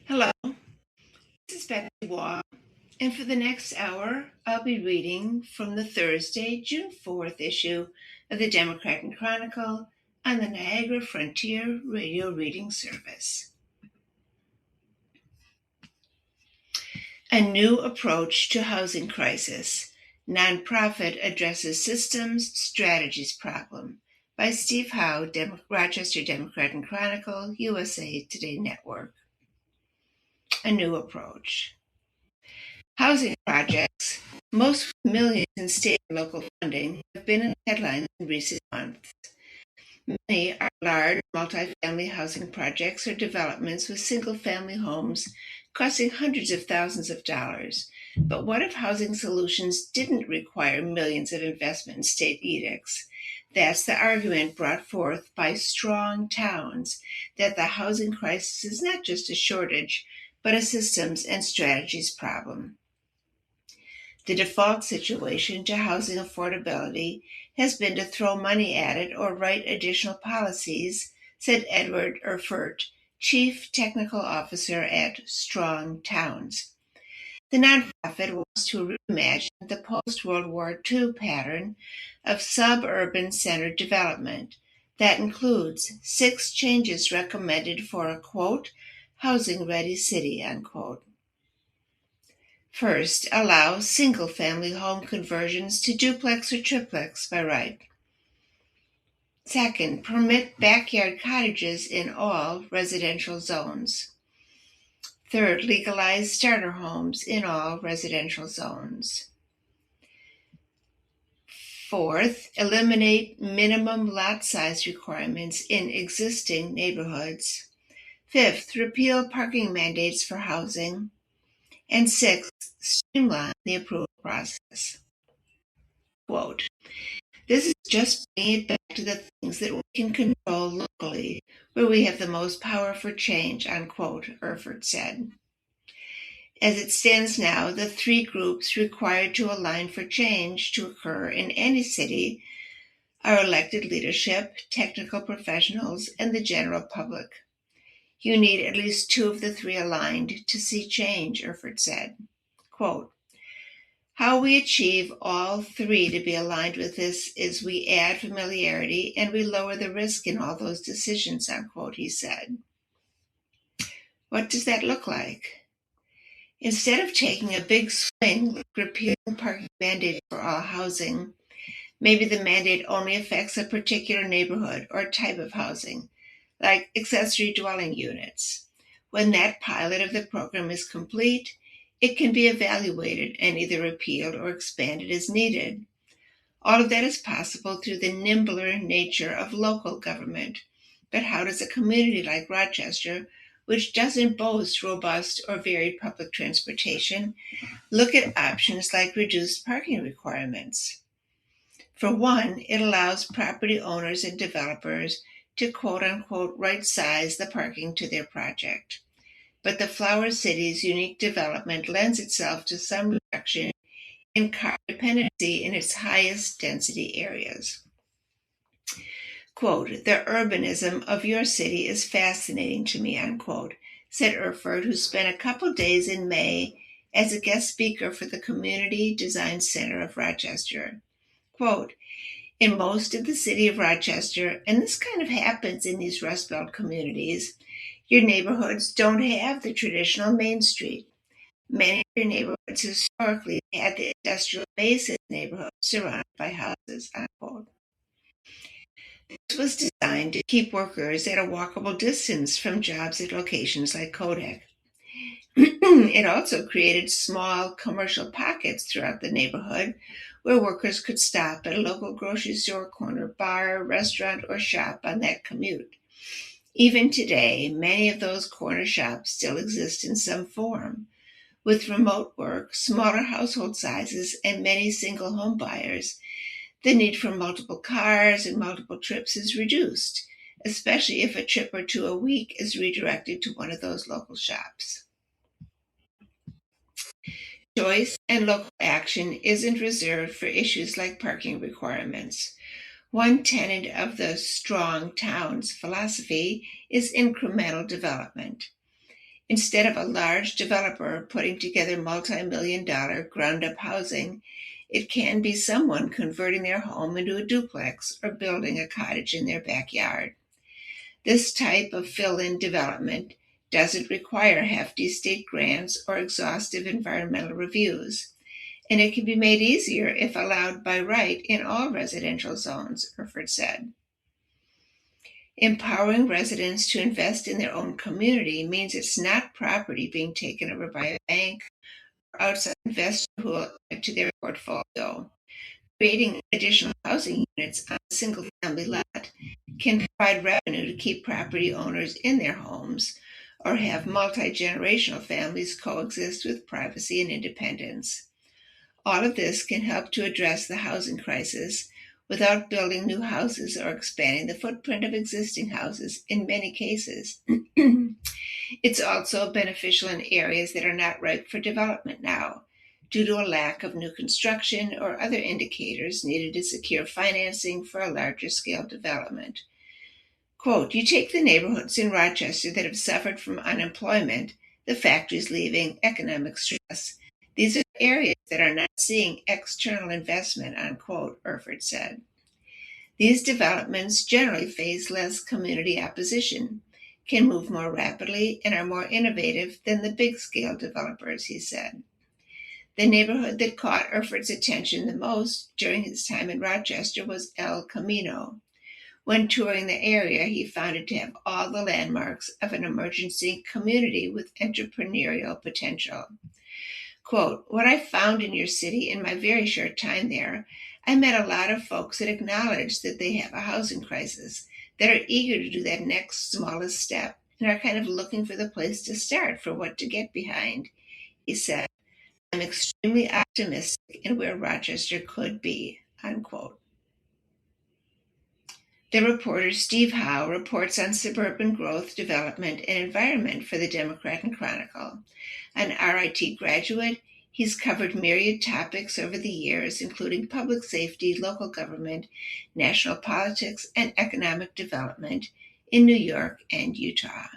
Hello, this is Betsy Waugh, and for the next hour, I'll be reading from the Thursday, June 4th issue of the Democrat Chronicle on the Niagara Frontier Radio Reading Service. A New Approach to Housing Crisis. Nonprofit Addresses Systems Strategies Problem by Steve Howe, Rochester Democrat Chronicle, USA Today Network. A New Approach. Housing projects, most with millions in state and local funding, have been in the headlines in recent months. Many are large multifamily housing projects or developments with single-family homes costing hundreds of thousands of dollars. But what if housing solutions didn't require millions of investment in state edicts? That's the argument brought forth by strong towns, that the housing crisis is not just a shortage, but a systems and strategies problem. The default situation to housing affordability has been to throw money at it or write additional policies, said Edward Erfurt, Chief Technical Officer at Strong Towns. The nonprofit wants to reimagine the post-World War II pattern of suburban centered development. That includes 6 changes recommended for a, quote, housing-ready city, unquote. First, allow single-family home conversions to duplex or triplex by right. Second, permit backyard cottages in all residential zones. Third, legalize starter homes in all residential zones. Fourth, eliminate minimum lot size requirements in existing neighborhoods. Fifth, repeal parking mandates for housing. And sixth, streamline the approval process. Quote, this is just bringing it back to the things that we can control locally, where we have the most power for change, unquote, Erfurt said. As it stands now, the 3 groups required to align for change to occur in any city are elected leadership, technical professionals, and the general public. You need at least 2 of the 3 aligned to see change, Erfurt said. Quote, how we achieve all 3 to be aligned with this is we add familiarity and we lower the risk in all those decisions, unquote, he said. What does that look like? Instead of taking a big swing like repealing parking mandates for all housing, maybe the mandate only affects a particular neighborhood or type of housing, like accessory dwelling units. When that pilot of the program is complete, it can be evaluated and either repealed or expanded as needed. All of that is possible through the nimbler nature of local government. But how does a community like Rochester, which doesn't boast robust or varied public transportation, look at options like reduced parking requirements? For one, it allows property owners and developers to quote-unquote right-size the parking to their project. But the Flower City's unique development lends itself to some reduction in car dependency in its highest density areas. Quote, the urbanism of your city is fascinating to me, unquote, said Erfurt, who spent a couple days in May as a guest speaker for the Community Design Center of Rochester. Quote, in most of the city of Rochester, and this kind of happens in these Rust Belt communities, your neighborhoods don't have the traditional Main Street. Many of your neighborhoods historically had the industrial basis neighborhoods surrounded by houses, unquote. This was designed to keep workers at a walkable distance from jobs at locations like Kodak. It also created small commercial pockets throughout the neighborhood where workers could stop at a local grocery store, corner bar, restaurant, or shop on that commute. Even today, many of those corner shops still exist in some form. With remote work, smaller household sizes, and many single home buyers, the need for multiple cars and multiple trips is reduced, especially if a trip or 2 a week is redirected to one of those local shops. Choice and local action isn't reserved for issues like parking requirements. One tenet of the Strong Towns philosophy is incremental development. Instead of a large developer putting together multi-million-dollar ground-up housing, it can be someone converting their home into a duplex or building a cottage in their backyard. This type of fill-in development doesn't require hefty state grants or exhaustive environmental reviews, and it can be made easier if allowed by right in all residential zones, Erfurt said. Empowering residents to invest in their own community means it's not property being taken over by a bank or outside investor who will add to their portfolio. Creating additional housing units on a single-family lot can provide revenue to keep property owners in their homes or have multi-generational families coexist with privacy and independence. All of this can help to address the housing crisis without building new houses or expanding the footprint of existing houses in many cases. It's also beneficial in areas that are not ripe for development now, due to a lack of new construction or other indicators needed to secure financing for a larger scale development. Quote, you take the neighborhoods in Rochester that have suffered from unemployment, the factories leaving, economic stress. These are areas that are not seeing external investment, unquote, Erfurt said. These developments generally face less community opposition, can move more rapidly, and are more innovative than the big-scale developers, he said. The neighborhood that caught Erfurt's attention the most during his time in Rochester was El Camino. When touring the area, he found it to have all the landmarks of an emerging community with entrepreneurial potential. Quote, what I found in your city in my very short time there, I met a lot of folks that acknowledge that they have a housing crisis, that are eager to do that next smallest step, and are kind of looking for the place to start for what to get behind. He said, I'm extremely optimistic in where Rochester could be, unquote. The reporter Steve Howe reports on suburban growth, development, and environment for the Democrat Chronicle. An RIT graduate, he's covered myriad topics over the years, including public safety, local government, national politics, and economic development in New York and Utah.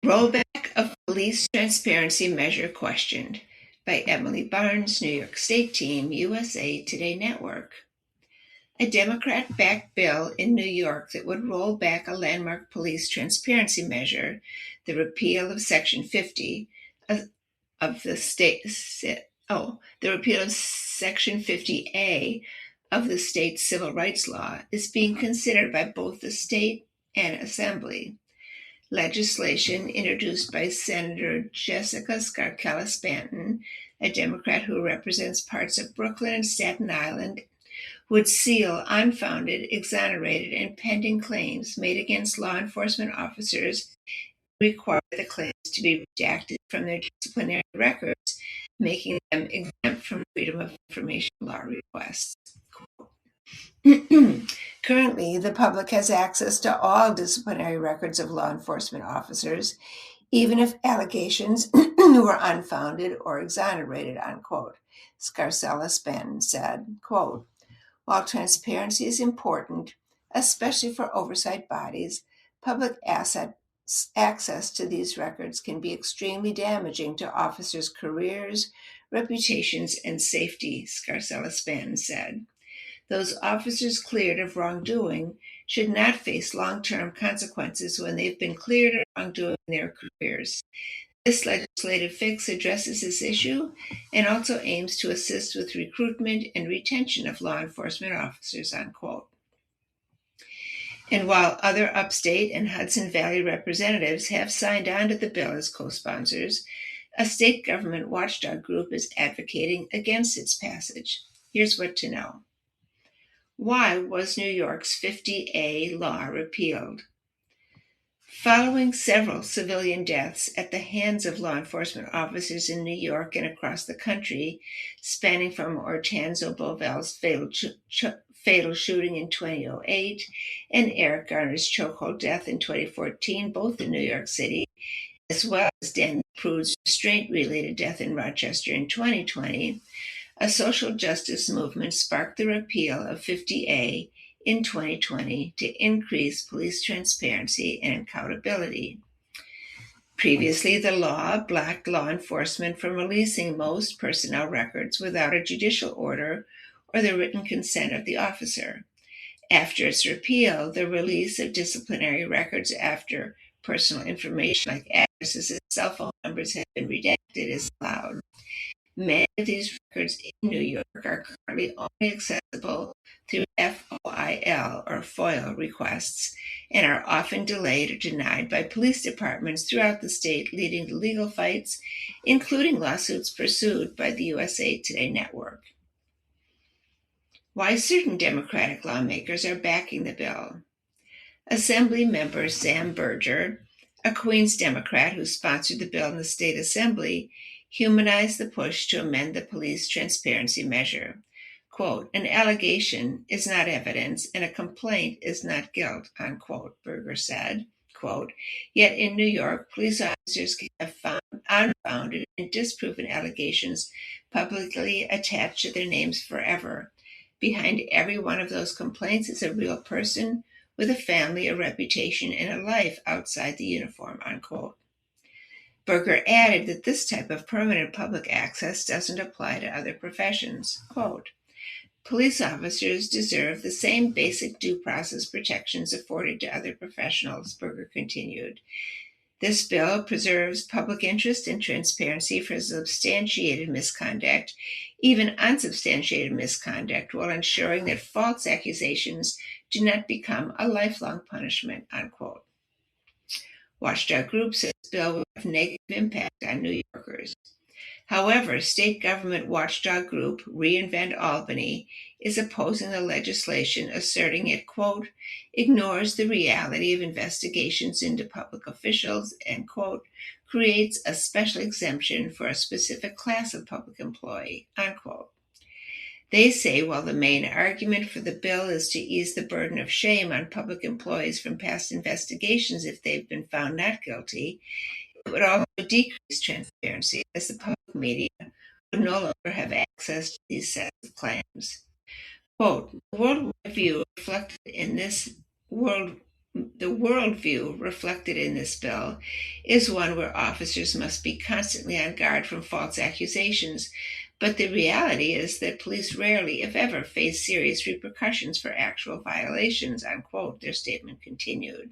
Rollback of police transparency measure questioned by Emily Barnes, New York State Team, USA Today Network. A Democrat-backed bill in New York that would roll back a landmark police transparency measure, the repeal of Section 50 of the repeal of Section 50A of the state's civil rights law, is being considered by both the state and assembly. Legislation introduced by Senator Jessica Scarcella-Stanton, a Democrat who represents parts of Brooklyn and Staten Island, would seal unfounded, exonerated, and pending claims made against law enforcement officers and require the claims to be redacted from their disciplinary records, making them exempt from Freedom of Information law requests. Currently, the public has access to all disciplinary records of law enforcement officers, even if allegations were unfounded or exonerated, unquote. Scarcella-Stanton said, quote, while transparency is important, especially for oversight bodies, public access to these records can be extremely damaging to officers' careers, reputations, and safety, Scarcella-Stanton said. Those officers cleared of wrongdoing should not face long-term consequences when they've been cleared of wrongdoing in their careers. This legislative fix addresses this issue and also aims to assist with recruitment and retention of law enforcement officers, unquote. And while other upstate and Hudson Valley representatives have signed on to the bill as co-sponsors, a state government watchdog group is advocating against its passage. Here's what to know. Why was New York's 50A law repealed? Following several civilian deaths at the hands of law enforcement officers in New York and across the country, spanning from Ortanzo Bovel's fatal shooting in 2008 and Eric Garner's chokehold death in 2014, both in New York City, as well as Daniel Prude's restraint-related death in Rochester in 2020, a social justice movement sparked the repeal of 50A in 2020 to increase police transparency and accountability. Previously, the law blocked law enforcement from releasing most personnel records without a judicial order or the written consent of the officer. After its repeal, the release of disciplinary records after personal information like addresses and cell phone numbers have been redacted is allowed. Many of these records in New York are currently only accessible through FOIL or FOIL requests and are often delayed or denied by police departments throughout the state, leading to legal fights, including lawsuits pursued by the USA Today network. Why certain Democratic lawmakers are backing the bill. Assembly member Sam Berger, a Queens Democrat who sponsored the bill in the state assembly, humanized the push to amend the police transparency measure. Quote, an allegation is not evidence and a complaint is not guilt, unquote, Berger said. Quote, yet in New York, police officers can have found unfounded and disproven allegations publicly attached to their names forever. Behind every one of those complaints is a real person with a family, a reputation, and a life outside the uniform, unquote. Berger added that this type of permanent public access doesn't apply to other professions. Quote, police officers deserve the same basic due process protections afforded to other professionals, Berger continued. This bill preserves public interest and transparency for substantiated misconduct, even unsubstantiated misconduct, while ensuring that false accusations do not become a lifelong punishment, unquote. Watchdog Group says bill will have negative impact on New Yorkers. However, state government watchdog group Reinvent Albany is opposing the legislation, asserting it, quote, ignores the reality of investigations into public officials and, quote, creates a special exemption for a specific class of public employee, unquote. They say while the main argument for the bill is to ease the burden of shame on public employees from past investigations if they've been found not guilty, it would also decrease transparency as the public media would no longer have access to these sets of claims. Quote, the worldview reflected in this bill is one where officers must be constantly on guard from false accusations, but the reality is that police rarely, if ever, face serious repercussions for actual violations, unquote, their statement continued.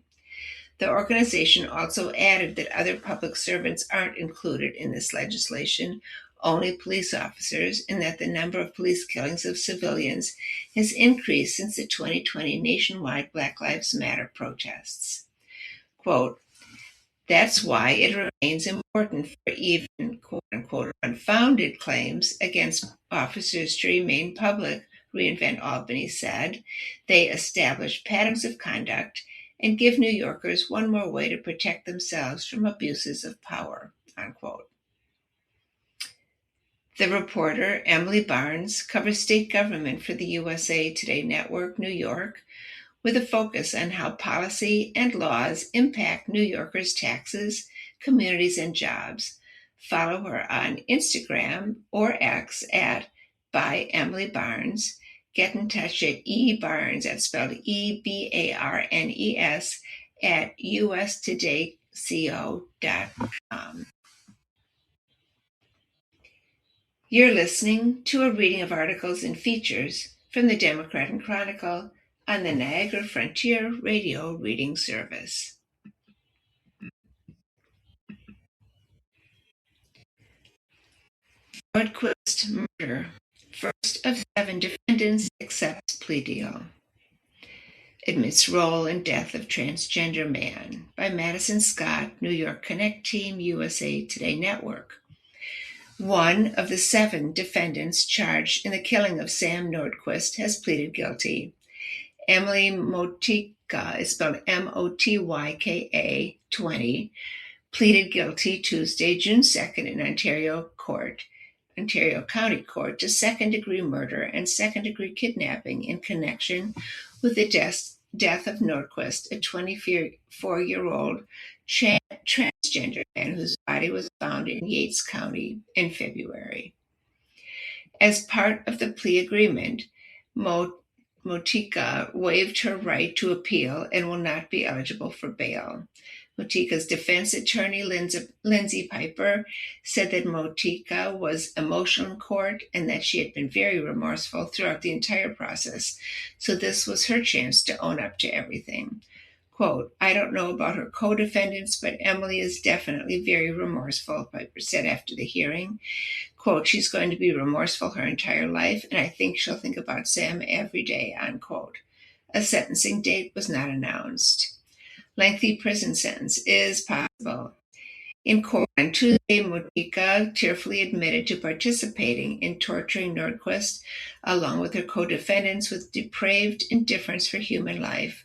The organization also added that other public servants aren't included in this legislation, only police officers, and that the number of police killings of civilians has increased since the 2020 nationwide Black Lives Matter protests. Quote, that's why it remains important for even quote-unquote unfounded claims against officers to remain public, Reinvent Albany said. They establish patterns of conduct and give New Yorkers one more way to protect themselves from abuses of power, unquote. The reporter, Emily Barnes, covers state government for the USA Today Network, New York, with a focus on how policy and laws impact New Yorkers' taxes, communities, and jobs. Follow her on Instagram or X at by Emily Barnes. Get in touch at ebarnes, that's spelled EBARNES, at ustodayco.com. You're listening to a reading of articles and features from the Democrat Chronicle on the Niagara Frontier Radio Reading Service. Nordquist murder. First of 7 defendants accepts plea deal. Admits role in death of transgender man by Madison Scott, New York Connect Team, USA Today Network. One of the 7 defendants charged in the killing of Sam Nordquist has pleaded guilty. Emily Motyka, is spelled Motyka, 20, pleaded guilty Tuesday, June 2nd in Ontario County Court to second-degree murder and second-degree kidnapping in connection with the death of Nordquist, a 24-year-old transgender man whose body was found in Yates County in February. As part of the plea agreement, Motika waived her right to appeal and will not be eligible for bail. Motika's defense attorney, Lindsay Piper, said that Motika was emotional in court and that she had been very remorseful throughout the entire process, so this was her chance to own up to everything. Quote, "I don't know about her co-defendants, but Emily is definitely very remorseful," Piper said after the hearing. Quote, "She's going to be remorseful her entire life, and I think she'll think about Sam every day," unquote. A sentencing date was not announced. Lengthy prison sentence is possible. In court on Tuesday, Motika tearfully admitted to participating in torturing Nordquist along with her co-defendants with depraved indifference for human life.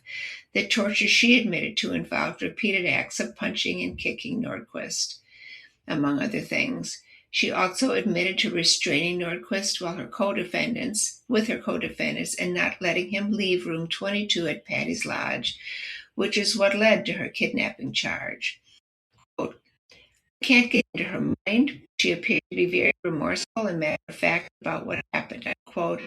The torture she admitted to involved repeated acts of punching and kicking Nordquist, among other things. She also admitted to restraining Nordquist with her co-defendants and not letting him leave room 22 at Patty's Lodge, which is what led to her kidnapping charge. Quote, "I can't get into her mind. She appeared to be very remorseful and matter of fact about what happened," unquote.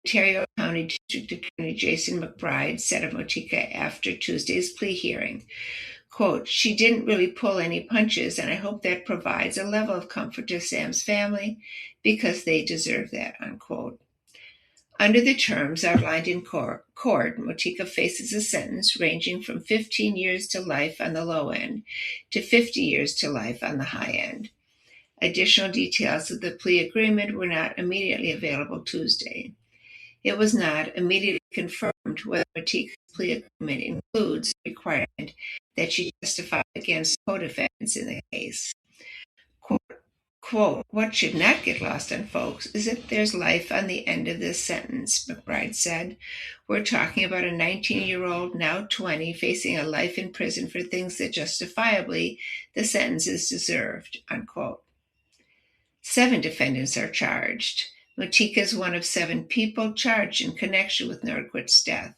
Ontario County District Attorney Jason McBride said of Motika after Tuesday's plea hearing, quote, "She didn't really pull any punches, and I hope that provides a level of comfort to Sam's family because they deserve that," unquote. Under the terms outlined in court, Motika faces a sentence ranging from 15 years to life on the low end to 50 years to life on the high end. Additional details of the plea agreement were not immediately available Tuesday. It was not immediately confirmed whether Motika's plea agreement includes the requirement that she testify against co-defendants in the case. Quote, "What should not get lost on folks is that there's life on the end of this sentence," McBride said. "We're talking about a 19-year-old, now 20, facing a life in prison for things that justifiably the sentences deserved," unquote. 7 defendants are charged. Motika is one of 7 people charged in connection with Nordquist's death.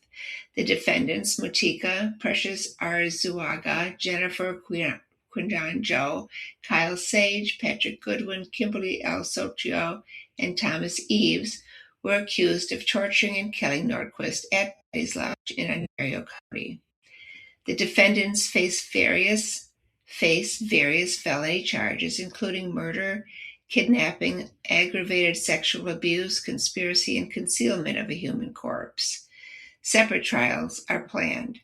The defendants, Motika, Precious Arzuaga, Jennifer Quindanjo, Kyle Sage, Patrick Goodwin, Kimberly L. Sotrio, and Thomas Eves, were accused of torturing and killing Nordquist at Patty's Lodge in Ontario County. The defendants face various felony charges, including murder, kidnapping, aggravated sexual abuse, conspiracy, and concealment of a human corpse. Separate trials are planned.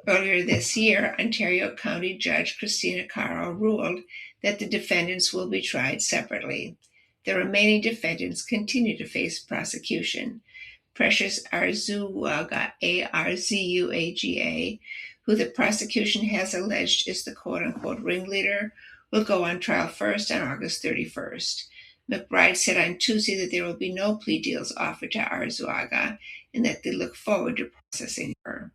Earlier this year, Ontario County Judge Christina Caro ruled that the defendants will be tried separately. The remaining defendants continue to face prosecution. Precious Arzuaga, Arzuaga, who the prosecution has alleged is the quote-unquote ringleader, will go on trial first on August 31st. McBride said on Tuesday that there will be no plea deals offered to Arzuaga and that they look forward to processing her.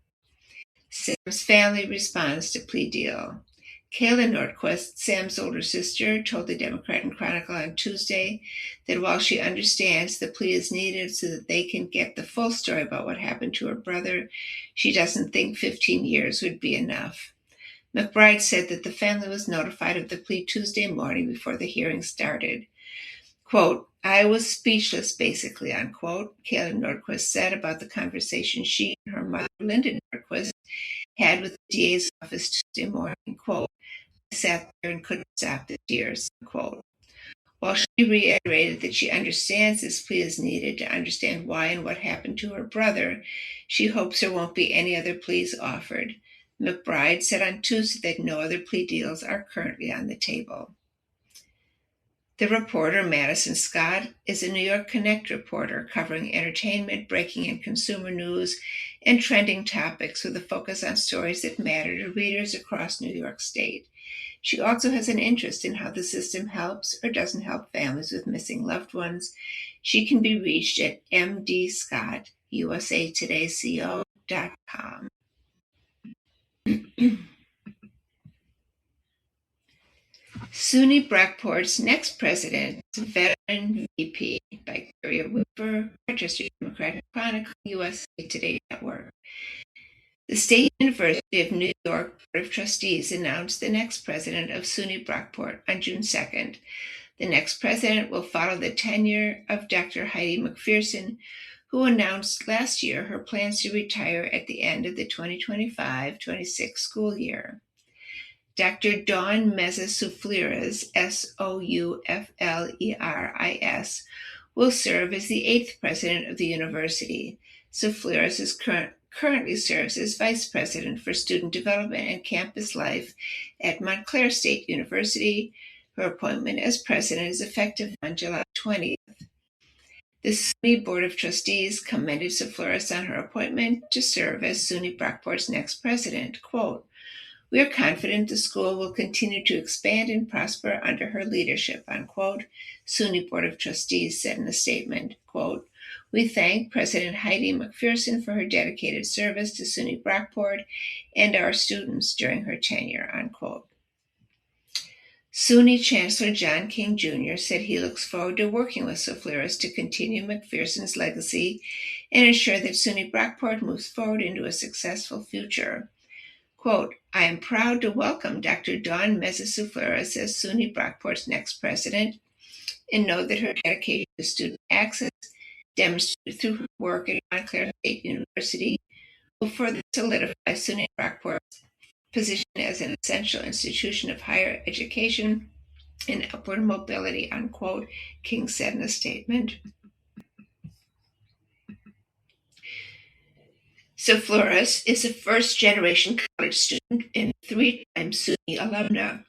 Sam's family responds to plea deal. Kayla Nordquist, Sam's older sister, told the Democrat Chronicle on Tuesday that while she understands the plea is needed so that they can get the full story about what happened to her brother, she doesn't think 15 years would be enough. McBride said that the family was notified of the plea Tuesday morning before the hearing started. Quote, "I was speechless, basically," unquote, Kayla Nordquist said about the conversation she and her mother, Linda Nordquist, had with the DA's office Tuesday morning. Quote, "I sat there and couldn't stop the tears," unquote. While she reiterated that she understands this plea is needed to understand why and what happened to her brother, she hopes there won't be any other pleas offered. McBride said on Tuesday that no other plea deals are currently on the table. The reporter, Madison Scott, is a New York Connect reporter covering entertainment, breaking and consumer news, and trending topics with a focus on stories that matter to readers across New York State. She also has an interest in how the system helps or doesn't help families with missing loved ones. She can be reached at mdscott.usatoday.co.com. SUNY Brockport's next president is Veteran VP by Gloria Whipper, Rochester Democrat Chronicle, USA Today Network. The State University of New York Board of Trustees announced the next president of SUNY Brockport on June 2nd. The next president will follow the tenure of Dr. Heidi McPherson, who announced last year her plans to retire at the end of the 2025-26 school year. Dr. Dawn Meza-Soufleris, Soufleris, will serve as the 8th president of the university. Soufleris currently serves as vice president for student development and campus life at Montclair State University. Her appointment as president is effective on July 20th. The SUNY Board of Trustees commended Soufleris on her appointment to serve as SUNY Brockport's next president. Quote, "We are confident the school will continue to expand and prosper under her leadership," unquote, SUNY Board of Trustees said in a statement. Quote, "We thank President Heidi McPherson for her dedicated service to SUNY Brockport and our students during her tenure," unquote. SUNY Chancellor John King Jr. said he looks forward to working with Soufleris to continue McPherson's legacy and ensure that SUNY Brockport moves forward into a successful future. Quote, "I am proud to welcome Dr. Dawn Meza-Soufleris as SUNY Brockport's next president and know that her dedication to student access, demonstrated through her work at Montclair State University, will further solidify SUNY Brockport's position as an essential institution of higher education and upward mobility," unquote, King said in a statement. Soufleris is a first-generation college student and three-time SUNY alumna.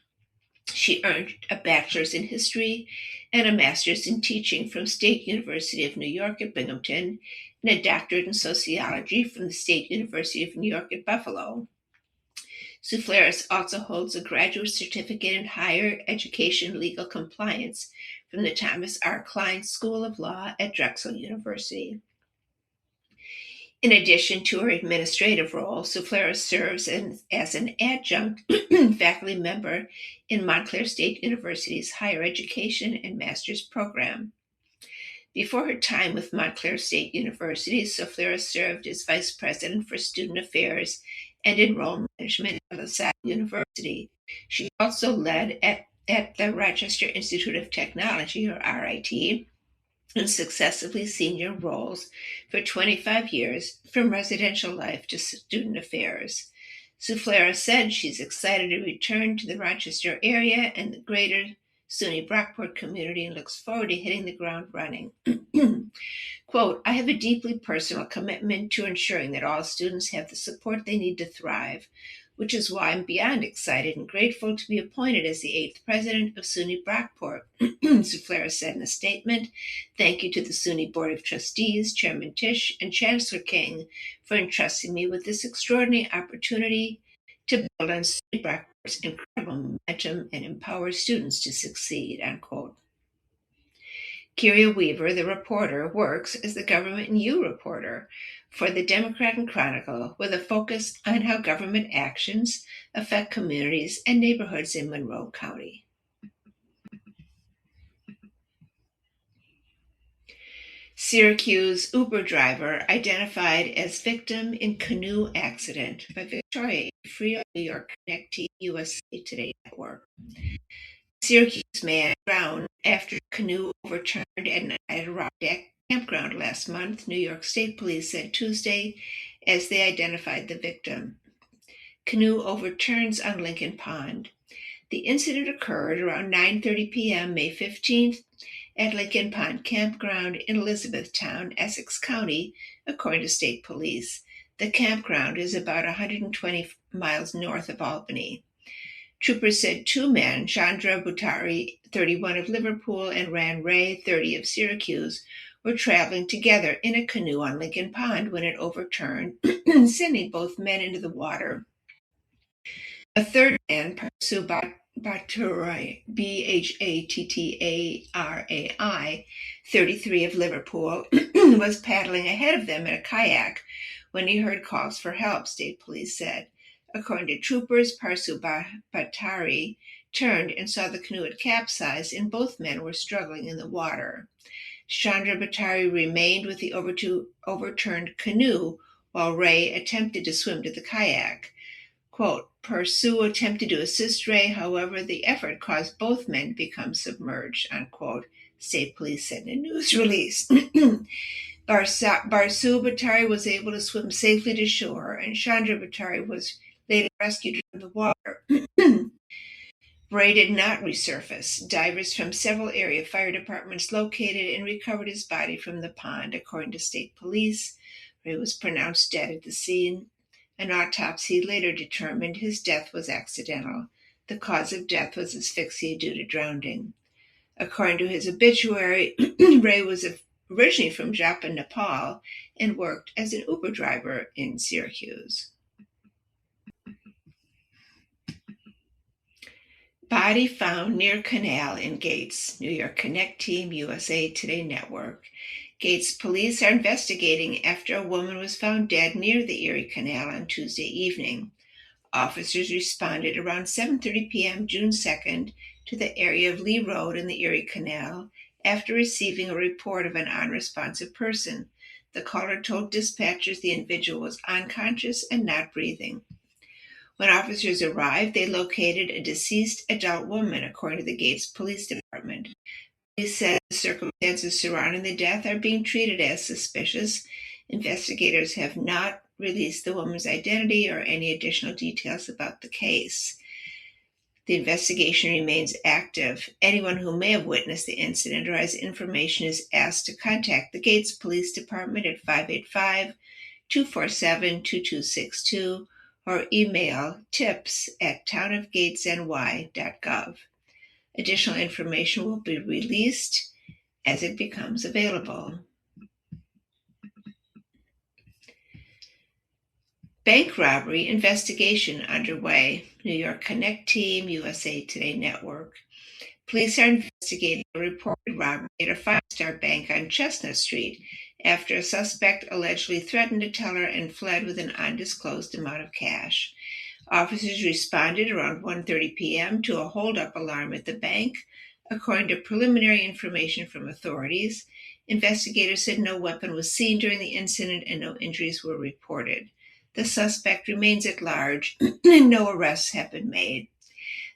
She earned a bachelor's in history and a master's in teaching from State University of New York at Binghamton and a doctorate in sociology from the State University of New York at Buffalo. Soufleris also holds a graduate certificate in higher education legal compliance from the Thomas R. Klein School of Law at Drexel University. In addition to her administrative role, Soufleris serves as an adjunct faculty member in Montclair State University's higher education and master's program. Before her time with Montclair State University, Soufleris served as vice president for student affairs and enrollment management at LaSalle University. She also led at the Rochester Institute of Technology, or RIT, in successively senior roles for 25 years, from residential life to student affairs. Soufleris said she's excited to return to the Rochester area and the greater SUNY Brockport community and looks forward to hitting the ground running. Quote, "I have a deeply personal commitment to ensuring that all students have the support they need to thrive, which is why I'm beyond excited and grateful to be appointed as the 8th president of SUNY Brockport," Soufleris said in a statement. "Thank you to the SUNY Board of Trustees, Chairman Tisch, and Chancellor King for entrusting me with this extraordinary opportunity to build on SUNY Brockport's incredible momentum and empower students to succeed," unquote. Kyria Weaver, the reporter, works as the Government and You reporter for the Democrat Chronicle, with a focus on how government actions affect communities and neighborhoods in Monroe County. Syracuse Uber driver identified as victim in canoe accident by Victoria Free New York Connect USA Today Network. Syracuse man drowned after a canoe overturned at night at a rock deck campground last month, New York State Police said Tuesday as they identified the victim. Canoe overturns on Lincoln Pond. The incident occurred around 9:30 p.m. May 15th at Lincoln Pond Campground in Elizabethtown, Essex County, according to state police. The campground is about 120 miles north of Albany. Troopers said two men, Chandra Butari, 31 of Liverpool, and Ran Ray, 30 of Syracuse, were traveling together in a canoe on Lincoln Pond when it overturned, sending both men into the water. A third man, Parsu Bhattarai, Bhattarai, 33 of Liverpool, was paddling ahead of them in a kayak when he heard calls for help, state police said. According to troopers, Parsu Bhattari turned and saw the canoe had capsized and both men were struggling in the water. Chandra Bhattari remained with the overturned canoe while Ray attempted to swim to the kayak. Quote, "Parsu attempted to assist Ray, however, the effort caused both men to become submerged," unquote, state police said in a news release. Barsu Bhattari was able to swim safely to shore, and Chandra Bhattari was later rescued from the water. Bray did not resurface. Divers from several area fire departments located and recovered his body from the pond, according to state police. Bray was pronounced dead at the scene. An autopsy later determined his death was accidental. The cause of death was asphyxia due to drowning. According to his obituary, Ray was originally from Japa, Nepal, and worked as an Uber driver in Syracuse. Body found near canal in Gates. New York Connect Team, USA Today Network. Gates police are investigating after a woman was found dead near the Erie Canal on Tuesday evening. Officers responded around 7:30 p.m. June 2nd to the area of Lee Road in the Erie Canal after receiving a report of an unresponsive person. The caller told dispatchers the individual was unconscious and not breathing. When officers arrived, they located a deceased adult woman, according to the Gates Police Department. Police said the circumstances surrounding the death are being treated as suspicious. Investigators have not released the woman's identity or any additional details about the case. The investigation remains active. Anyone who may have witnessed the incident or has information is asked to contact the Gates Police Department at 585-247-2262 or email tips@townofgatesny.gov. Additional information will be released as it becomes available. Bank robbery investigation underway. New York Connect Team, USA Today Network. Police are investigating a reported robbery at a five-star bank on Chestnut Street after a suspect allegedly threatened a teller and fled with an undisclosed amount of cash. Officers responded around 1:30 p.m. to a hold-up alarm at the bank. According to preliminary information from authorities, investigators said no weapon was seen during the incident and no injuries were reported. The suspect remains at large and no arrests have been made.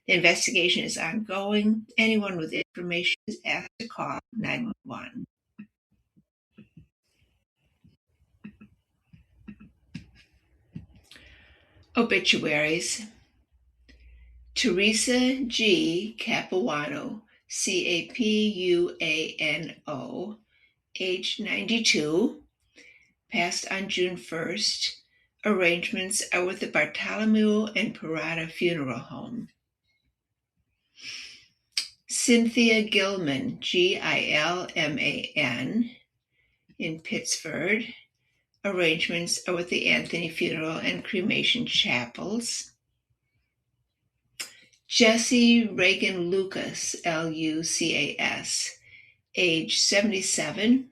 The investigation is ongoing. Anyone with information is asked to call 911. Obituaries. Teresa G. Capuano, Capuano, age 92, passed on June 1st. Arrangements are with the Bartholomew and Parada Funeral Home. Cynthia Gilman, Gilman, in Pittsford. Arrangements are with the Anthony Funeral and Cremation Chapels. Jesse Reagan Lucas, Lucas, age 77,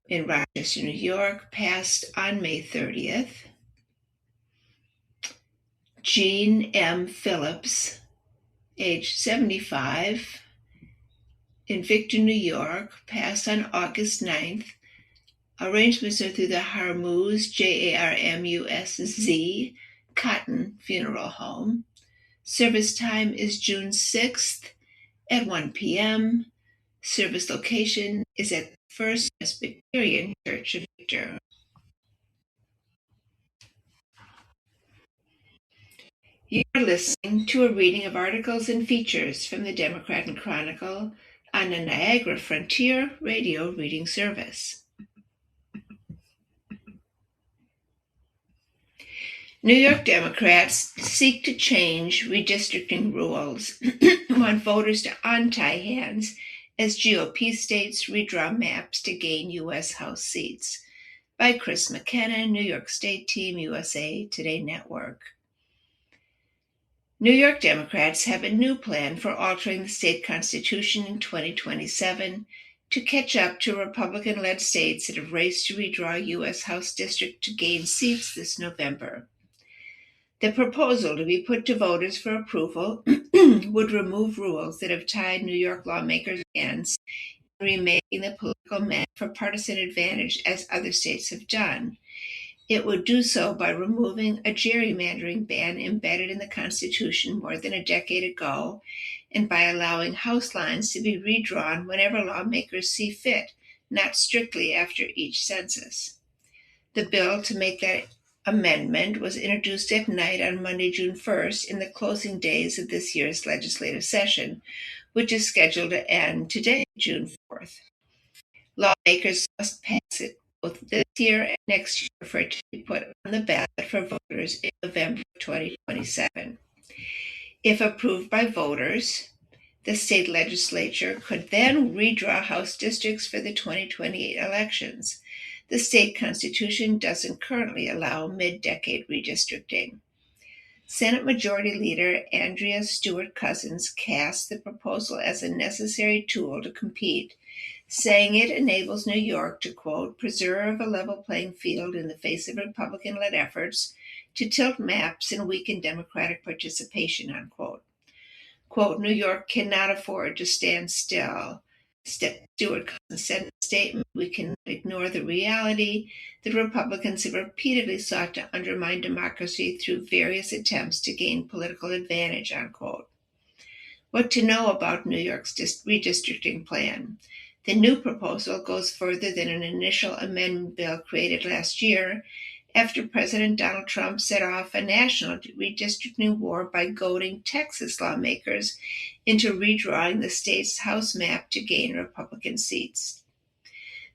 in Rochester, New York, passed on May 30th. Jean M. Phillips, age 75, in Victor, New York, passed on August 9th. Arrangements are through the Harmuz, Jarmuzz, Cotton Funeral Home. Service time is June 6th at 1 p.m. Service location is at the First Presbyterian Church of Victor. You are listening to a reading of articles and features from the Democrat Chronicle on the Niagara Frontier Radio Reading Service. New York Democrats seek to change redistricting rules, want voters to untie hands as GOP states redraw maps to gain U.S. House seats. By Chris McKenna, New York State Team, USA Today Network. New York Democrats have a new plan for altering the state constitution in 2027 to catch up to Republican-led states that have raced to redraw U.S. House district to gain seats this November. The proposal to be put to voters for approval would remove rules that have tied New York lawmakers' hands in remaking the political map for partisan advantage as other states have done. It would do so by removing a gerrymandering ban embedded in the Constitution more than a decade ago, and by allowing House lines to be redrawn whenever lawmakers see fit, not strictly after each census. The bill to make that amendment was introduced at night on Monday, June 1st, in the closing days of this year's legislative session, which is scheduled to end today, June 4th. Lawmakers must pass it both this year and next year for it to be put on the ballot for voters in November 2027. If approved by voters, the state legislature could then redraw House districts for the 2028 elections. The state constitution doesn't currently allow mid-decade redistricting. Senate Majority Leader Andrea Stewart Cousins cast the proposal as a necessary tool to compete, saying it enables New York to, quote, preserve a level playing field in the face of Republican-led efforts to tilt maps and weaken Democratic participation, unquote. Quote, New York cannot afford to stand still. Stewart said in a statement, we cannot ignore the reality that Republicans have repeatedly sought to undermine democracy through various attempts to gain political advantage, unquote. What to know about New York's redistricting plan? The new proposal goes further than an initial amendment bill created last year after President Donald Trump set off a national redistricting war by goading Texas lawmakers into redrawing the state's House map to gain Republican seats.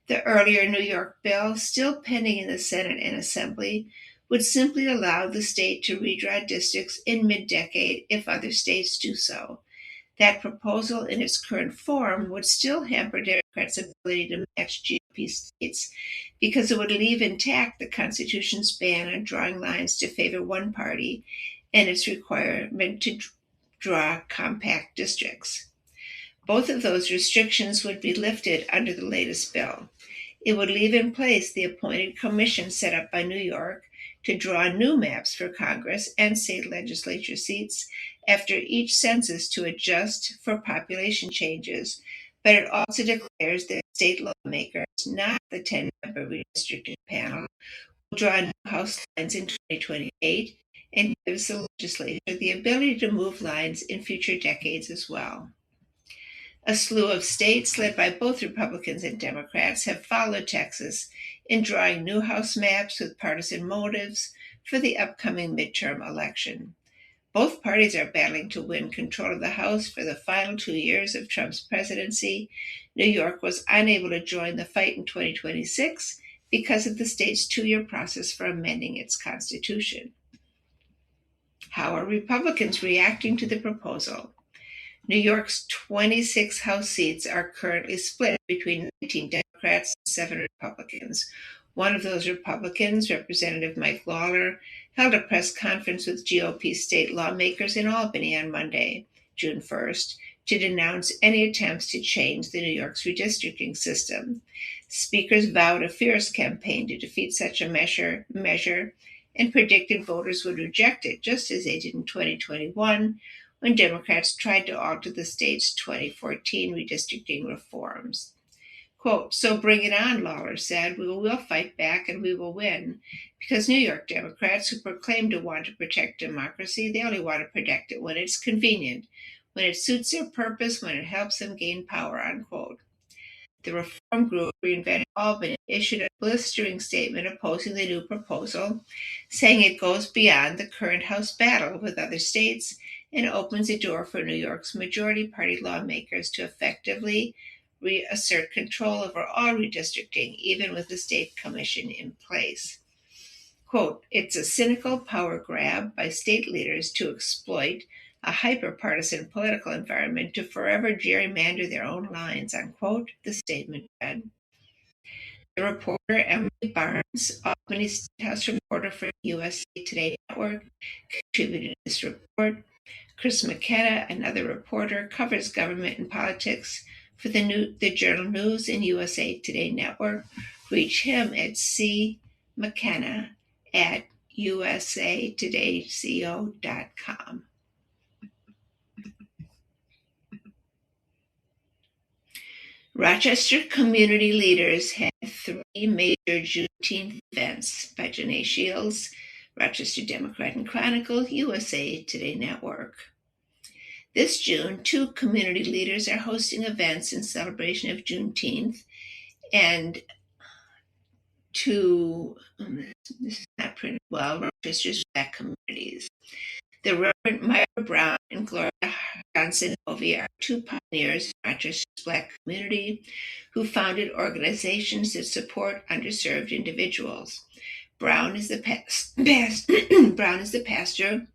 The earlier New York bill, still pending in the Senate and Assembly, would simply allow the state to redraw districts in mid-decade if other states do so. That proposal in its current form would still hamper Democrats' ability to match GOP states because it would leave intact the Constitution's ban on drawing lines to favor one party and its requirement to draw compact districts. Both of those restrictions would be lifted under the latest bill. It would leave in place the appointed commission set up by New York to draw new maps for Congress and state legislature seats after each census to adjust for population changes, but it also declares that state lawmakers, not the 10-member redistricting panel, will draw new House lines in 2028 and gives the legislature the ability to move lines in future decades as well. A slew of states, led by both Republicans and Democrats, have followed Texas in drawing new House maps with partisan motives for the upcoming midterm election. Both parties are battling to win control of the House for the final 2 years of Trump's presidency. New York was unable to join the fight in 2026 because of the state's 2-year process for amending its constitution. How are Republicans reacting to the proposal? New York's 26 House seats are currently split between 19 Democrats and 7 Republicans. One of those Republicans, Representative Mike Lawler, held a press conference with GOP state lawmakers in Albany on Monday, June 1st, to denounce any attempts to change the New York's redistricting system. Speakers vowed a fierce campaign to defeat such a measure and predicted voters would reject it, just as they did in 2021, when Democrats tried to alter the state's 2014 redistricting reforms. Quote, so bring it on, Lawler said. We will fight back and we will win. Because New York Democrats who proclaim to want to protect democracy, they only want to protect it when it's convenient, when it suits their purpose, when it helps them gain power, unquote. The reform group Reinvent Albany issued a blistering statement opposing the new proposal, saying it goes beyond the current House battle with other states and opens a door for New York's majority party lawmakers to effectively reassert control over all redistricting, even with the state commission in place. Quote, it's a cynical power grab by state leaders to exploit a hyper-partisan political environment to forever gerrymander their own lines, unquote, the statement read. The reporter Emily Barnes, Albany State House reporter for USA Today Network, contributed this report. Chris McKenna, another reporter, covers government and politics for the Journal News and USA Today Network. Reach him at cmckenna@usatodayco.com. Rochester community leaders had 3 major Juneteenth events by Janae Shields, Rochester Democrat Chronicle, USA Today Network. This June, 2 community leaders are hosting events in celebration of Juneteenth and to, this is not printed well, Rochester's Black communities. The Reverend Myra Brown and Gloria Johnson Hovey are two pioneers in Rochester's Black community who founded organizations that support underserved individuals. Brown is the pastor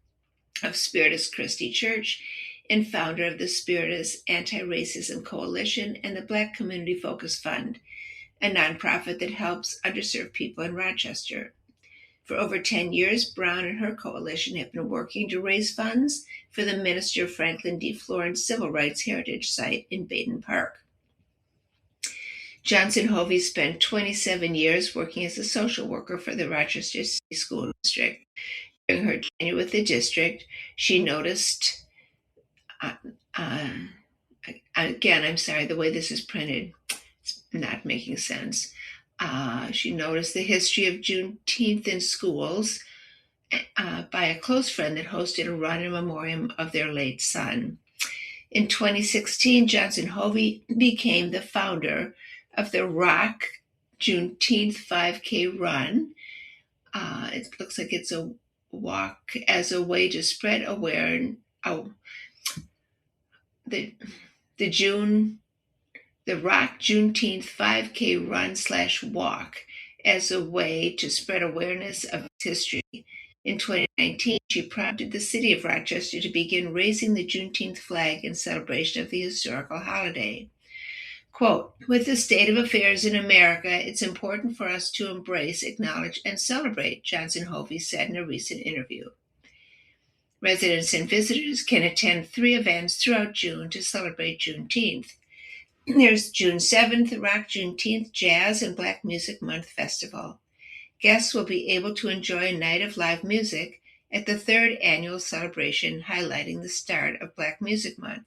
of Spiritus Christi Church and founder of the Spiritus Anti-Racism Coalition and the Black Community Focus Fund, a nonprofit that helps underserved people in Rochester. For over 10 years, Brown and her coalition have been working to raise funds for the Minister Franklin D. Florence Civil Rights Heritage Site in Baden Park. Johnson Hovey spent 27 years working as a social worker for the Rochester City School District. During her tenure with the district, she noticed, again, I'm sorry, the way this is printed, it's not making sense. She noticed the history of Juneteenth in schools by a close friend that hosted a run in memoriam of their late son. In 2016, Johnson Hovey became the founder of the Rock Juneteenth 5K run. It looks like it's a walk as a way to spread awareness. The Rock Juneteenth 5K run/walk as a way to spread awareness of its history. In 2019, she prompted the city of Rochester to begin raising the Juneteenth flag in celebration of the historical holiday. Quote, "With the state of affairs in America, it's important for us to embrace, acknowledge, and celebrate," Johnson Hovey said in a recent interview. Residents and visitors can attend 3 events throughout June to celebrate Juneteenth. There's June 7th, the Rock Juneteenth Jazz and Black Music Month Festival. Guests will be able to enjoy a night of live music at the 3rd annual celebration highlighting the start of Black Music Month.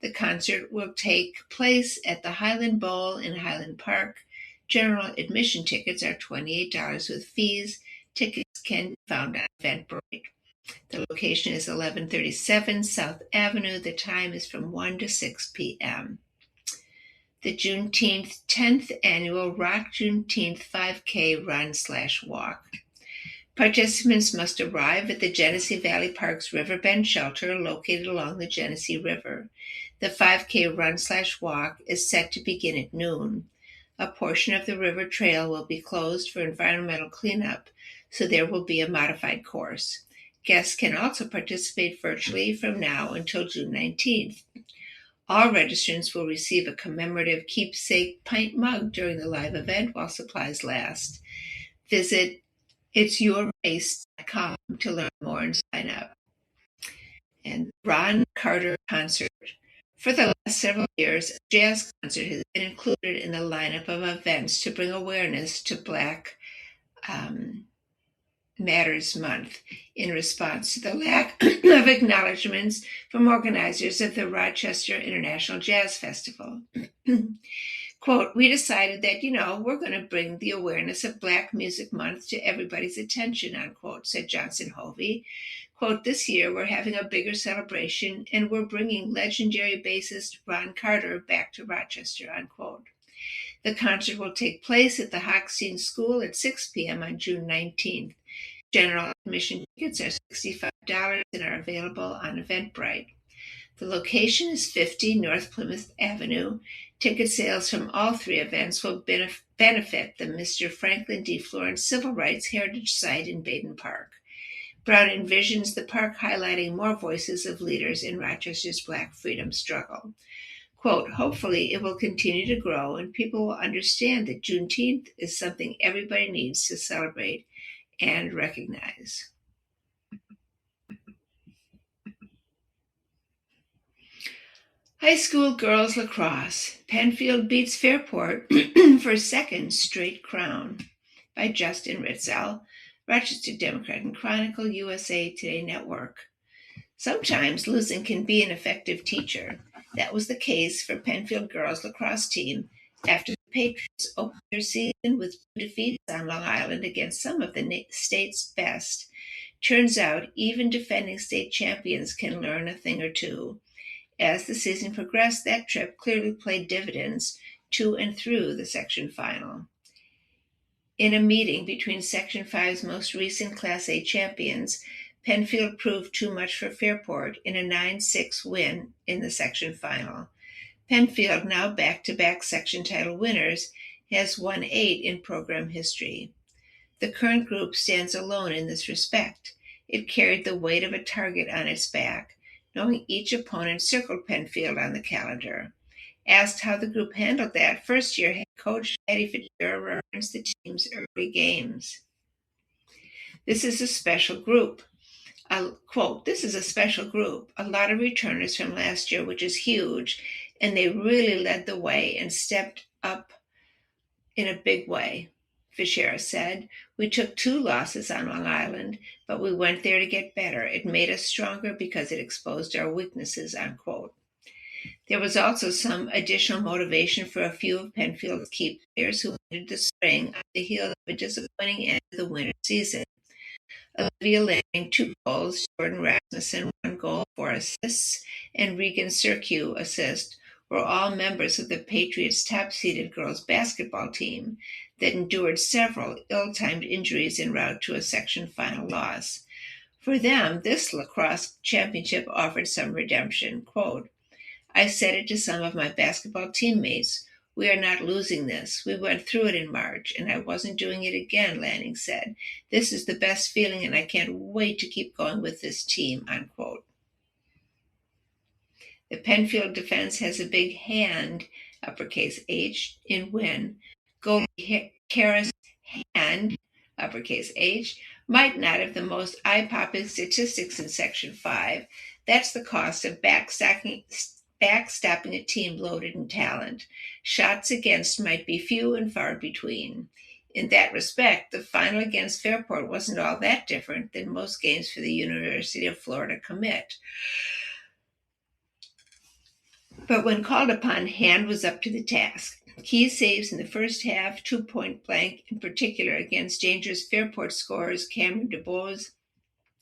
The concert will take place at the Highland Bowl in Highland Park. General admission tickets are $28 with fees. Tickets can be found on Eventbrite. The location is 1137 South Avenue. The time is from 1 to 6 p.m. The Juneteenth 10th Annual Rock Juneteenth 5K run/walk. Participants must arrive at the Genesee Valley Park's Riverbend Shelter located along the Genesee River. The 5K run/walk is set to begin at noon. A portion of the river trail will be closed for environmental cleanup, so there will be a modified course. Guests can also participate virtually from now until June 19th. All registrants will receive a commemorative keepsake pint mug during the live event while supplies last. Visit itsyourrace.com to learn more and sign up. And Ron Carter Concert. For the last several years, a jazz concert has been included in the lineup of events to bring awareness to Black Matters Month in response to the lack of acknowledgments from organizers of the Rochester International Jazz Festival. Quote, "We decided that, we're going to bring the awareness of Black Music Month to everybody's attention," unquote, said Johnson Hovey. Quote, "This year we're having a bigger celebration and we're bringing legendary bassist Ron Carter back to Rochester," unquote. The concert will take place at the Hochstein School at 6 p.m. on June 19th. General admission tickets are $65 and are available on Eventbrite. The location is 50 North Plymouth Avenue. Ticket sales from all 3 events will benefit the Mr. Franklin D. Florence Civil Rights Heritage Site in Baden Park. Brown envisions the park highlighting more voices of leaders in Rochester's Black freedom struggle. Quote, "Hopefully it will continue to grow and people will understand that Juneteenth is something everybody needs to celebrate and recognize." High school girls lacrosse. Penfield beats Fairport for 2nd straight crown by Justin Ritzel, Rochester Democrat Chronicle, USA Today Network. Sometimes losing can be an effective teacher. That was the case for Penfield girls lacrosse team after the Patriots opened their season with 2 defeats on Long Island against some of the state's best. Turns out even defending state champions can learn a thing or two. As the season progressed, that trip clearly played dividends. to and through the Section Final. In a meeting between Section 5's most recent Class A champions, Penfield proved too much for Fairport in a 9-6 win in the Section Final. Penfield, now back-to-back section title winners, has won 8 in program history. The current group stands alone in this respect. It carried the weight of a target on its back, knowing each opponent circled Penfield on the calendar. Asked how the group handled that, first-year head coach Patty Fitzgerald referenced the team's early games. This is a special group. Quote, "This is a special group. A lot of returners from last year, which is huge, and they really led the way and stepped up in a big way," Fitzgerald said. "We took 2 losses on Long Island, but we went there to get better. It made us stronger because it exposed our weaknesses," unquote. There was also some additional motivation for a few of Penfield's key players who entered the spring on the heels of a disappointing end to the winter season. Olivia Lanning, 2 goals, Jordan Rasmussen, 1 goal, 4 assists, and Regan Serkiw, assist, were all members of the Patriots' top-seeded girls basketball team that endured several ill-timed injuries en route to a section final loss. For them, this lacrosse championship offered some redemption. Quote, "I said it to some of my basketball teammates. We are not losing this. We went through it in March, and I wasn't doing it again," Lanning said. "This is the best feeling, and I can't wait to keep going with this team," unquote. The Penfield defense has a big hand, uppercase H, in win. Goalie Kara's hand, uppercase H, might not have the most eye-popping statistics in Section 5. That's the cost of backstopping a team loaded in talent. Shots against might be few and far between. In that respect, the final against Fairport wasn't all that different than most games for the University of Florida commit. But when called upon, Hand was up to the task. Key saves in the first half, 2-point blank in particular against dangerous Fairport scorers Cameron DuBose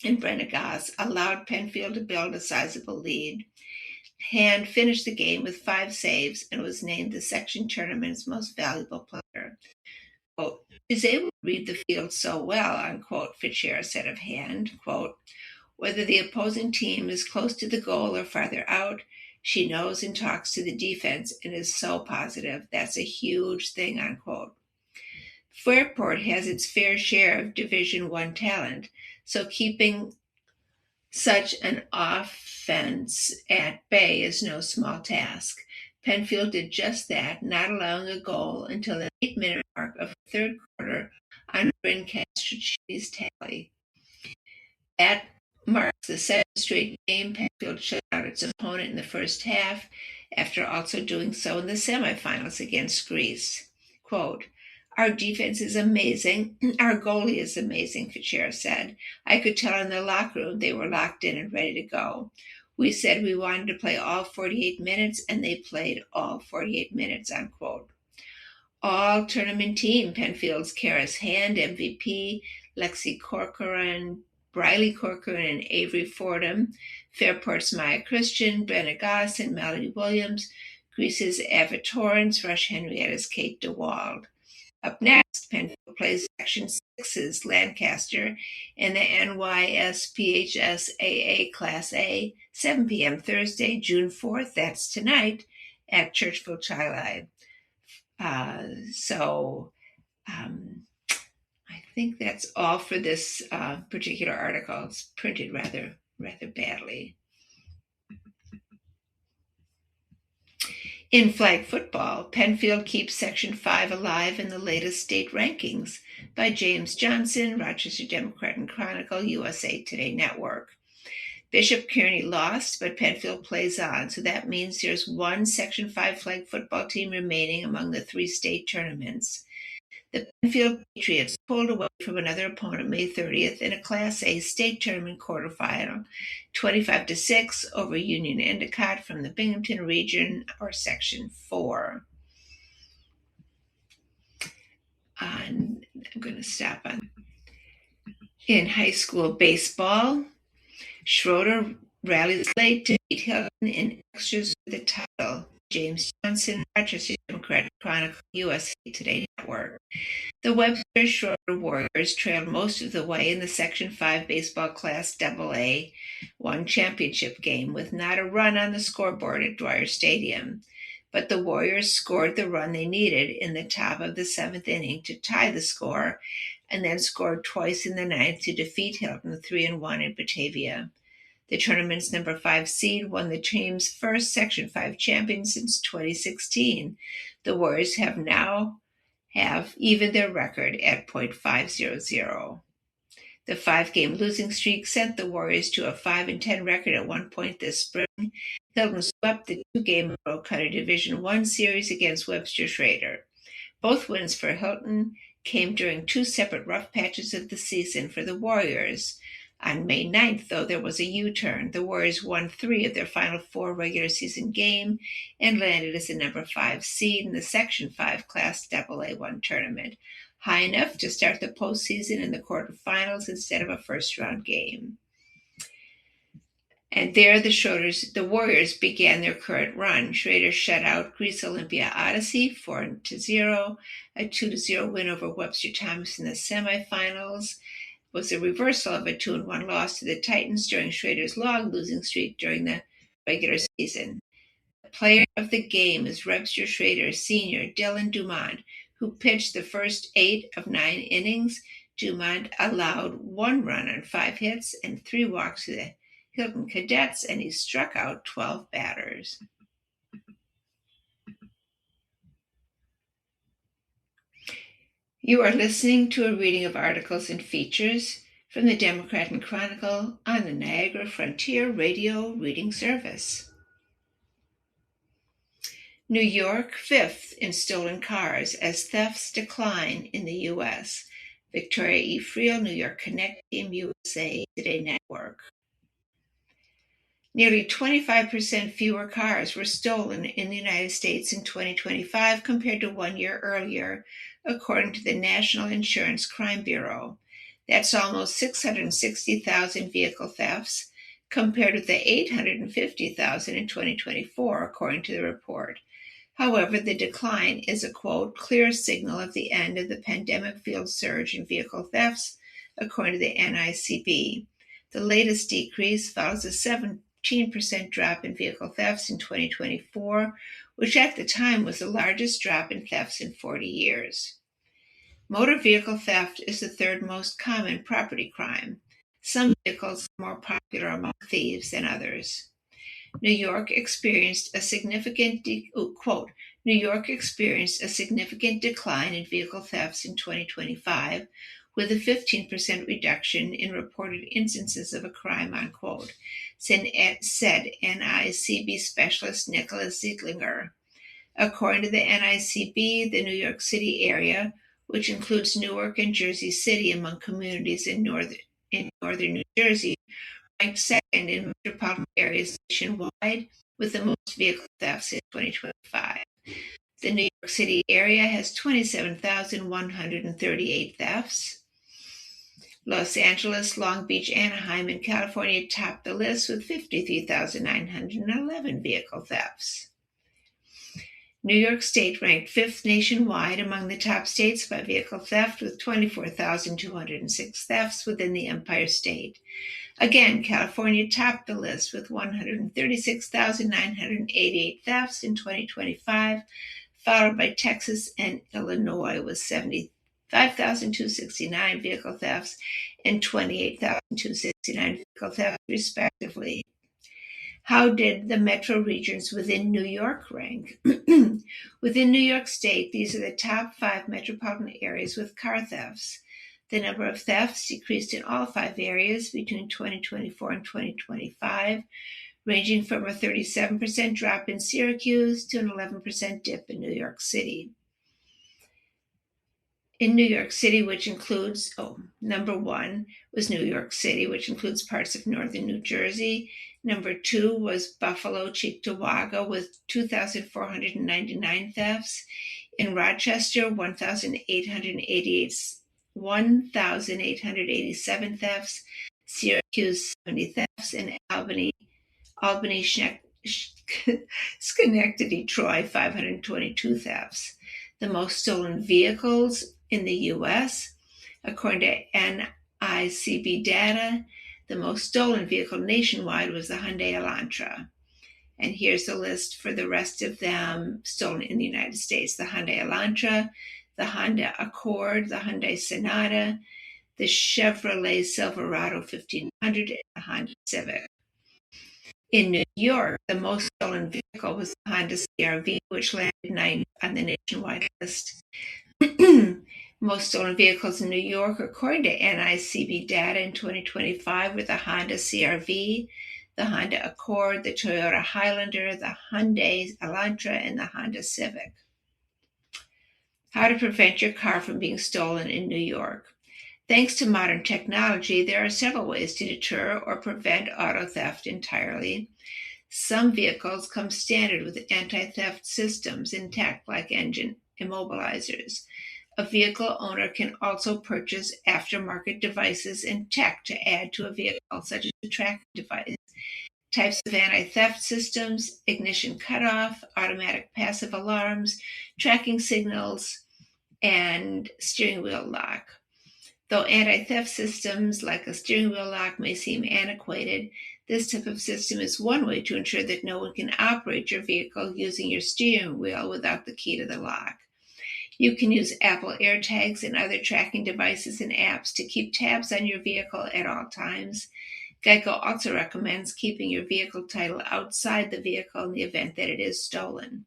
and Brenna Goss, allowed Penfield to build a sizable lead. Hand finished the game with 5 saves and was named the section tournament's most valuable player. Quote, "Is able to read the field so well," unquote, Fitzgerald said of Hand. Quote, "Whether the opposing team is close to the goal or farther out, she knows and talks to the defense and is so positive. That's a huge thing," unquote. Fairport has its fair share of Division I talent, so keeping such an offense at bay is no small task. Penfield did just that, not allowing a goal until the 8-minute mark of the third quarter on Bryn Castrici's tally. That marks the 7th straight game Penfield shut out its opponent in the first half, after also doing so in the semifinals against Greece. Quote, "Our defense is amazing. Our goalie is amazing," Fitzgerald said. "I could tell in the locker room they were locked in and ready to go. We said we wanted to play all 48 minutes, and they played all 48 minutes," unquote. All-tournament team, Penfield's Kara's Hand, MVP, Lexi Corcoran, Briley Corcoran, and Avery Fordham, Fairport's Maya Christian, Brenna Goss, and Melody Williams, Greece's Ava Torrance, Rush Henrietta's Kate DeWald. Up next, Penfield plays Section 6's Lancaster in the NYSPHSAA Class A, 7 p.m. Thursday, June 4th. That's tonight at Churchville Chili. I think that's all for this particular article. It's printed rather badly. In flag football, Penfield keeps Section 5 alive in the latest state rankings by James Johnson, Rochester Democrat Chronicle, USA Today Network. Bishop Kearney lost, but Penfield plays on, so that means there's 1 Section 5 flag football team remaining among the 3 state tournaments. The Penfield Patriots pulled away from another opponent May 30th in a Class A state tournament quarterfinal, 25-6 over Union Endicott from the Binghamton region, or Section 4. I'm going to stop on. In high school baseball, Schroeder rallied late to beat Hilton in extras for the title. James Johnson, Rochester Democrat Chronicle, USA Today Network. The Webster Schroeder Warriors trailed most of the way in the Section 5 baseball Class AA-1 championship game with not a run on the scoreboard at Dwyer Stadium. But the Warriors scored the run they needed in the top of the 7th inning to tie the score, and then scored twice in the 9th to defeat Hilton 3-1 in Batavia. The tournament's number 5 seed won the team's first Section 5 champion since 2016. The Warriors have even their record at .500. The 5-game losing streak sent the Warriors to a 5-10 record at one point this spring. Hilton swept the 2-game Pro-Cutter Division I series against Webster Schroeder. Both wins for Hilton came during 2 separate rough patches of the season for the Warriors. On May 9th, though, there was a U-turn. The Warriors won 3 of their final 4 regular season games and landed as the number 5 seed in the Section 5 Class AA-1 tournament, high enough to start the postseason in the quarterfinals instead of a first-round game. And there the Warriors began their current run. Schroeder shut out Greece Olympia Odyssey 4-0, a 2-0 win over Webster Thomas in the semifinals. Was a reversal of a 2-1 loss to the Titans during Schroeder's long losing streak during the regular season. The player of the game is Webster Schroeder's senior Dylan Dumont, who pitched the first 8 of 9 innings. Dumont allowed 1 run on 5 hits and 3 walks to the Hilton Cadets, and he struck out 12 batters. You are listening to a reading of articles and features from the Democrat Chronicle on the Niagara Frontier Radio Reading Service. New York 5th in stolen cars as thefts decline in the U.S. Victoria E. Friel, New York Connect Team, USA Today Network. Nearly 25% fewer cars were stolen in the United States in 2025 compared to 1 year earlier, according to the National Insurance Crime Bureau. That's almost 660,000 vehicle thefts, compared with the 850,000 in 2024, according to the report. However, the decline is a, quote, clear signal of the end of the pandemic-fueled surge in vehicle thefts, according to the NICB. The latest decrease follows a 17% drop in vehicle thefts in 2024, which at the time was the largest drop in thefts in 40 years. Motor vehicle theft is the 3rd most common property crime. Some vehicles are more popular among thieves than others. New York experienced a significant decline in vehicle thefts in 2025, with a 15% reduction in reported instances of a crime, unquote, said NICB specialist Nicholas Zietlinger. According to the NICB, the New York City area, which includes Newark and Jersey City among communities in northern New Jersey, ranked 2nd in metropolitan areas nationwide with the most vehicle thefts in 2025. The New York City area has 27,138 thefts. Los Angeles, Long Beach, Anaheim, and California topped the list with 53,911 vehicle thefts. New York State ranked 5th nationwide among the top states by vehicle theft, with 24,206 thefts within the Empire State. Again, California topped the list with 136,988 thefts in 2025, followed by Texas and Illinois with 75,269 vehicle thefts and 28,269 vehicle thefts, respectively. How did the metro regions within New York rank? Within New York State, these are the top 5 metropolitan areas with car thefts. The number of thefts decreased in all 5 areas between 2024 and 2025, ranging from a 37% drop in Syracuse to an 11% dip in New York City. In New York City, which includes, number 1 was New York City, which includes parts of northern New Jersey. Number 2 was Buffalo, Cheektowaga, with 2,499 thefts. In Rochester, 1,887 thefts. Syracuse, 70 thefts. And Albany, Schenectady, Troy, 522 thefts. The most stolen vehicles in the U.S., according to NICB data, the most stolen vehicle nationwide was the Hyundai Elantra. And here's the list for the rest of them stolen in the United States: the Hyundai Elantra, the Honda Accord, the Hyundai Sonata, the Chevrolet Silverado 1500, and the Honda Civic. In New York, the most stolen vehicle was the Honda CR-V, which landed 9th on the nationwide list. Most stolen vehicles in New York, according to NICB data in 2025, were the Honda CR-V, the Honda Accord, the Toyota Highlander, the Hyundai Elantra, and the Honda Civic. How to prevent your car from being stolen in New York. Thanks to modern technology, there are several ways to deter or prevent auto theft entirely. Some vehicles come standard with anti-theft systems intact, like engine immobilizers. A vehicle owner can also purchase aftermarket devices and tech to add to a vehicle, such as a tracking device. Types of anti-theft systems: ignition cutoff, automatic passive alarms, tracking signals, and steering wheel lock. Though anti-theft systems like a steering wheel lock may seem antiquated, this type of system is one way to ensure that no one can operate your vehicle using your steering wheel without the key to the lock. You can use Apple AirTags and other tracking devices and apps to keep tabs on your vehicle at all times. Geico also recommends keeping your vehicle title outside the vehicle in the event that it is stolen.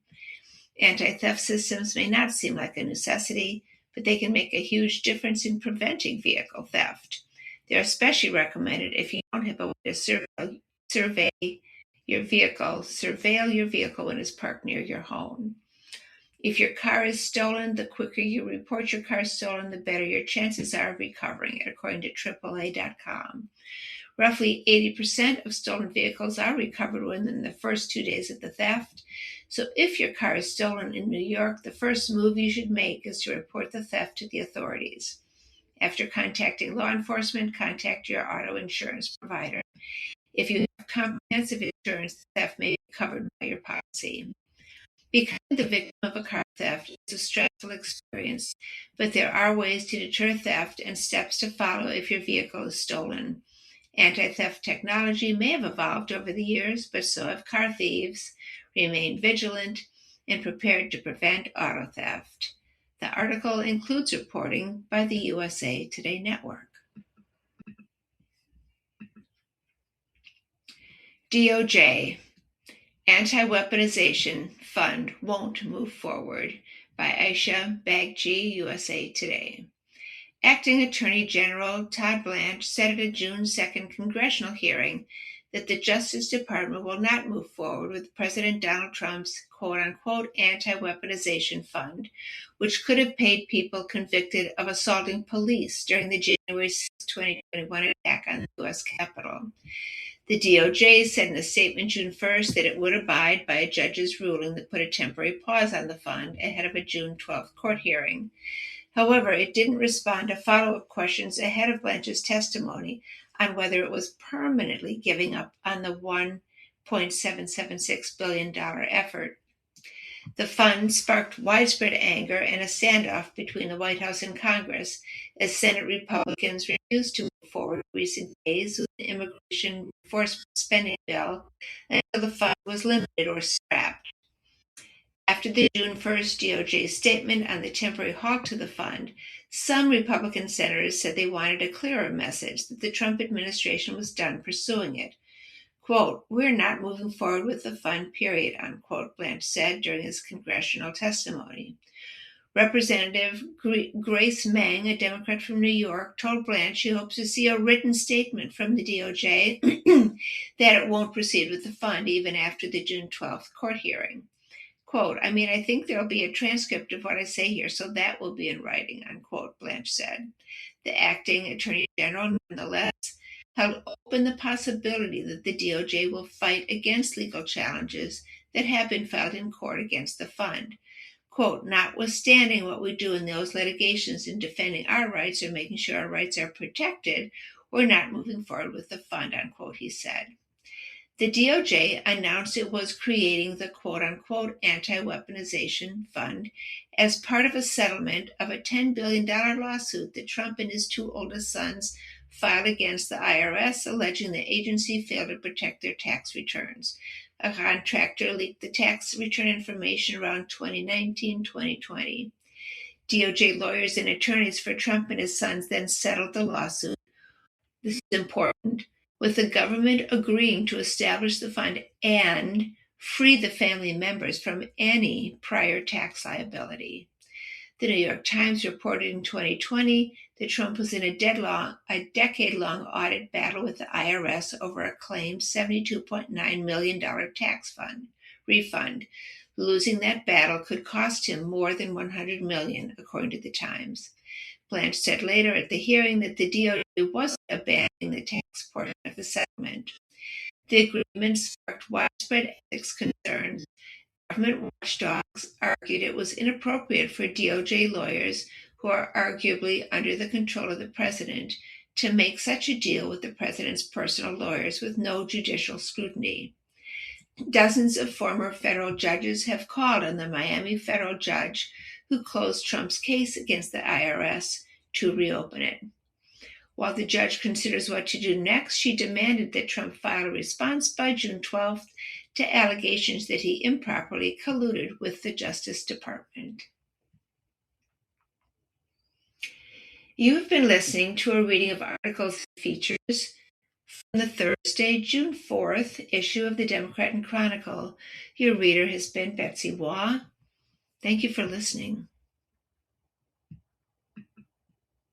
Anti-theft systems may not seem like a necessity, but they can make a huge difference in preventing vehicle theft. They're especially recommended if you don't have a way to surveil your vehicle when it's parked near your home. If your car is stolen, the quicker you report your car stolen, the better your chances are of recovering it, according to AAA.com. Roughly 80% of stolen vehicles are recovered within the first 2 days of the theft. So if your car is stolen in New York, the first move you should make is to report the theft to the authorities. After contacting law enforcement, contact your auto insurance provider. If you have comprehensive insurance, the theft may be covered by your policy. Becoming the victim of a car theft is a stressful experience, but there are ways to deter theft and steps to follow if your vehicle is stolen. Anti-theft technology may have evolved over the years, but so have car thieves. Remain vigilant and prepared to prevent auto theft. The article includes reporting by the USA Today Network. DOJ Anti-Weaponization Fund Won't Move Forward by Aisha Bagchi, USA Today. Acting Attorney General Todd Blanche said at a June 2nd congressional hearing that the Justice Department will not move forward with President Donald Trump's quote-unquote anti-weaponization fund, which could have paid people convicted of assaulting police during the January 6, 2021 attack on the U.S. Capitol. The DOJ said in a statement June 1st that it would abide by a judge's ruling that put a temporary pause on the fund ahead of a June 12th court hearing. However, it didn't respond to follow-up questions ahead of Blanche's testimony on whether it was permanently giving up on the $1.776 billion effort. The fund sparked widespread anger and a standoff between the White House and Congress as Senate Republicans refused to move forward in recent days with the immigration enforcement spending bill until the fund was limited or scrapped. After the June 1st DOJ statement on the temporary halt to the fund, some Republican senators said they wanted a clearer message that the Trump administration was done pursuing it. Quote, "We're not moving forward with the fund, period," unquote, Blanche said during his congressional testimony. Representative Grace Meng, a Democrat from New York, told Blanche she hopes to see a written statement from the DOJ that it won't proceed with the fund even after the June 12th court hearing. Quote, I think there'll be a transcript of what I say here, so that will be in writing, unquote, Blanche said. The acting Attorney General, nonetheless, held open the possibility that the DOJ will fight against legal challenges that have been filed in court against the fund. Quote, "Notwithstanding what we do in those litigations in defending our rights or making sure our rights are protected, we're not moving forward with the fund," unquote, he said. The DOJ announced it was creating the quote-unquote anti-weaponization fund as part of a settlement of a $10 billion lawsuit that Trump and his two oldest sons filed against the IRS, alleging the agency failed to protect their tax returns. A contractor leaked the tax return information around 2019-2020. DOJ lawyers and attorneys for Trump and his sons then settled the lawsuit. This is important, with the government agreeing to establish the fund and free the family members from any prior tax liability. The New York Times reported in 2020 that Trump was in a decade-long audit battle with the IRS over a claimed $72.9 million tax refund. Losing that battle could cost him more than $100 million, according to the Times. Blanche said later at the hearing that the DOJ wasn't abandoning the tax portion of the settlement. The agreement sparked widespread ethics concerns. Government watchdogs argued it was inappropriate for DOJ lawyers, who are arguably under the control of the president, to make such a deal with the president's personal lawyers with no judicial scrutiny. Dozens of former federal judges have called on the Miami federal judge who closed Trump's case against the IRS to reopen it. While the judge considers what to do next, she demanded that Trump file a response by June 12th to allegations that he improperly colluded with the Justice Department. You have been listening to a reading of articles and features from the Thursday, June 4th issue of the Democrat Chronicle. Your reader has been Betsy Waugh. Thank you for listening.